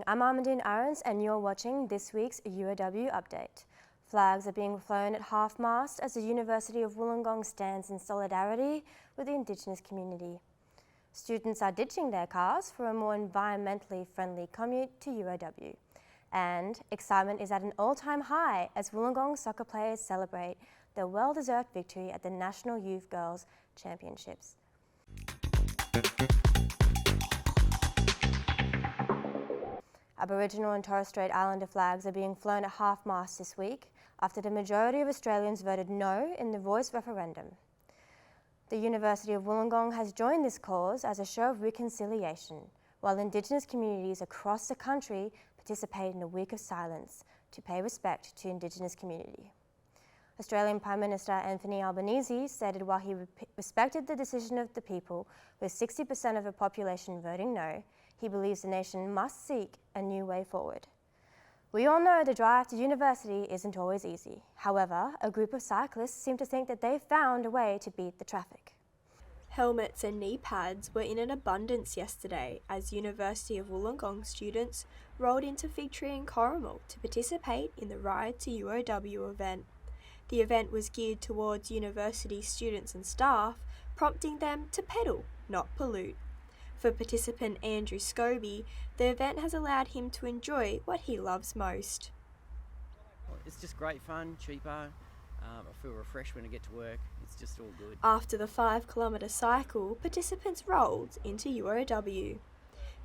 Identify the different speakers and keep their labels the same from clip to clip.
Speaker 1: I'm Armandine Aarons and you're watching this week's UOW update. Flags are being flown at half-mast as the University of Wollongong stands in solidarity with the Indigenous community. Students are ditching their cars for a more environmentally friendly commute to UOW. And excitement is at an all-time high as Wollongong soccer players celebrate their well-deserved victory at the National Youth Girls Championships. Aboriginal and Torres Strait Islander flags are being flown at half-mast this week after the majority of Australians voted no in the Voice referendum. The University of Wollongong has joined this cause as a show of reconciliation, while Indigenous communities across the country participate in a week of silence to pay respect to Indigenous community. Australian Prime Minister Anthony Albanese stated while he respected the decision of the people, with 60% of the population voting no, he believes the nation must seek a new way forward. We all know the drive to university isn't always easy. However, a group of cyclists seem to think that they've found a way to beat the traffic.
Speaker 2: Helmets and knee pads were in an abundance yesterday as University of Wollongong students rolled into Fig Tree and Corrimal to participate in the Ride to UOW event. The event was geared towards university students and staff, prompting them to pedal, not pollute. For participant Andrew Scobie, the event has allowed him to enjoy what he loves most.
Speaker 3: It's just great fun, cheaper. I feel refreshed when I get to work. It's just all good.
Speaker 2: After the 5-kilometre cycle, participants rolled into UOW.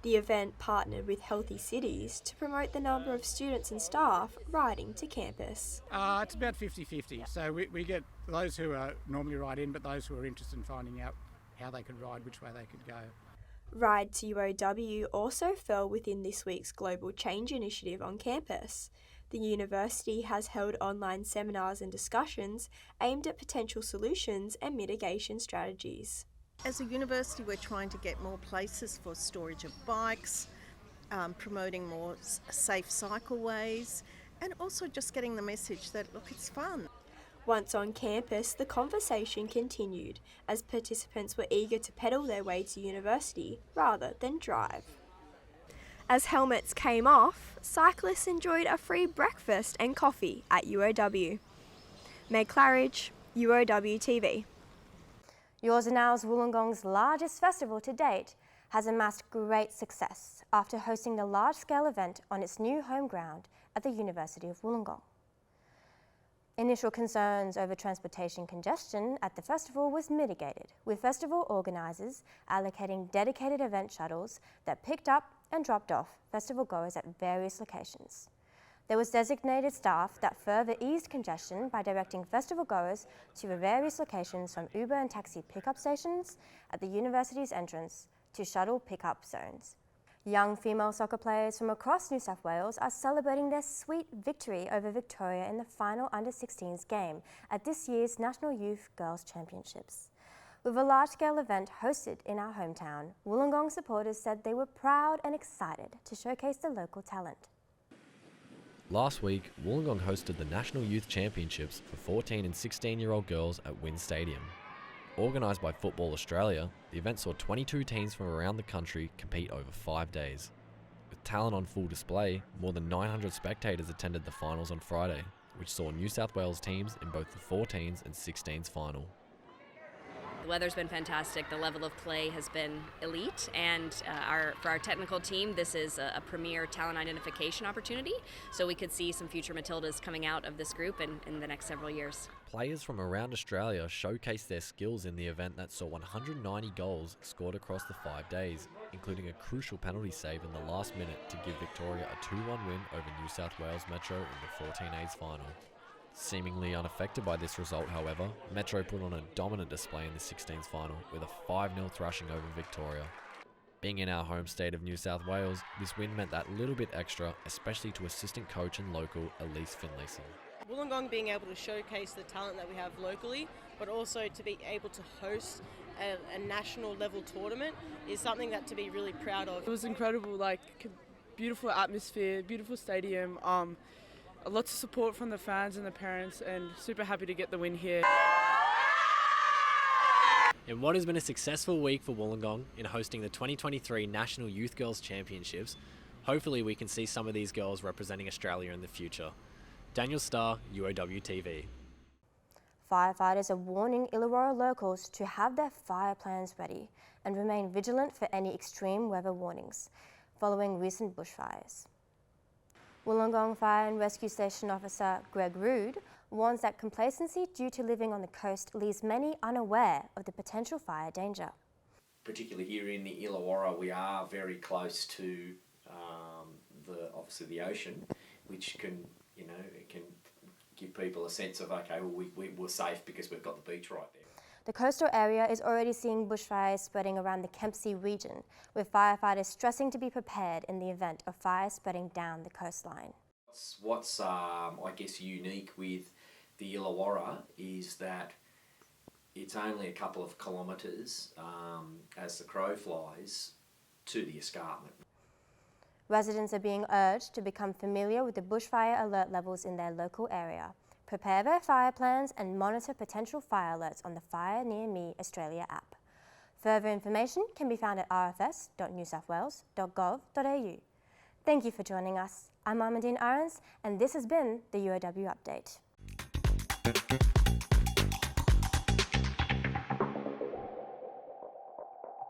Speaker 2: The event partnered with Healthy Cities to promote the number of students and staff riding to campus.
Speaker 4: It's about 50-50. So we get those who are normally ride in, but those who are interested in finding out how they could ride, which way they could go.
Speaker 2: Ride to UOW also fell within this week's Global Change Initiative on campus. The university has held online seminars and discussions aimed at potential solutions and mitigation strategies.
Speaker 5: As a university, we're trying to get more places for storage of bikes, promoting more safe cycleways, and also just getting the message that, look, it's fun.
Speaker 2: Once on campus, the conversation continued as participants were eager to pedal their way to university rather than drive. As helmets came off, cyclists enjoyed a free breakfast and coffee at UOW. Meg Claridge, UOW TV.
Speaker 1: Yours and Ours Wollongong's largest festival to date has amassed great success after hosting the large-scale event on its new home ground at the University of Wollongong. Initial concerns over transportation congestion at the festival was mitigated, with festival organisers allocating dedicated event shuttles that picked up and dropped off festival goers at various locations. There was designated staff that further eased congestion by directing festival goers to the various locations from Uber and taxi pickup stations at the university's entrance to shuttle pickup zones. Young female soccer players from across New South Wales are celebrating their sweet victory over Victoria in the final under-16s game at this year's National Youth Girls Championships. With a large-scale event hosted in our hometown, Wollongong supporters said they were proud and excited to showcase the local talent.
Speaker 6: Last week, Wollongong hosted the National Youth Championships for 14 and 16-year-old girls at Wynn Stadium. Organised by Football Australia, the event saw 22 teams from around the country compete over 5 days. With talent on full display, more than 900 spectators attended the finals on Friday, which saw New South Wales teams in both the 14s and 16s final.
Speaker 7: The weather's been fantastic, the level of play has been elite, and for our technical team, this is a premier talent identification opportunity, so we could see some future Matildas coming out of this group in the next several years.
Speaker 6: Players from around Australia showcased their skills in the event that saw 190 goals scored across the 5 days, including a crucial penalty save in the last minute to give Victoria a 2-1 win over New South Wales Metro in the 14As final. Seemingly unaffected by this result, however, Metro put on a dominant display in the 16s final with a 5-0 thrashing over Victoria. Being in our home state of New South Wales, this win meant that little bit extra, especially to assistant coach and local Elise Finlayson.
Speaker 8: Wollongong being able to showcase the talent that we have locally, but also to be able to host a national level tournament is something that to be really proud of.
Speaker 9: It was incredible, beautiful atmosphere, beautiful stadium, lots of support from the fans and the parents, and super happy to get the win here.
Speaker 10: In what has been a successful week for Wollongong in hosting the 2023 National Youth Girls Championships,
Speaker 6: Hopefully we can see some of these girls representing Australia in the future. Daniel Starr, UOW TV.
Speaker 1: Firefighters are warning Illawarra locals to have their fire plans ready and remain vigilant for any extreme weather warnings following recent bushfires. Wollongong Fire and Rescue Station Officer Greg Rood warns that complacency due to living on the coast leaves many unaware of the potential fire danger.
Speaker 10: Particularly here in the Illawarra, we are very close to obviously the ocean, which can, it can give people a sense of, okay, well, we're safe because we've got the beach right there.
Speaker 1: The coastal area is already seeing bushfires spreading around the Kempsey region, with firefighters stressing to be prepared in the event of fires spreading down the coastline.
Speaker 10: What's I guess unique with the Illawarra is that it's only a couple of kilometres as the crow flies to the escarpment.
Speaker 1: Residents are being urged to become familiar with the bushfire alert levels in their local area, prepare their fire plans and monitor potential fire alerts on the Fire Near Me Australia app. Further information can be found at rfs.newsouthwales.gov.au. Thank you for joining us. I'm Armandine Arons and this has been the UOW Update.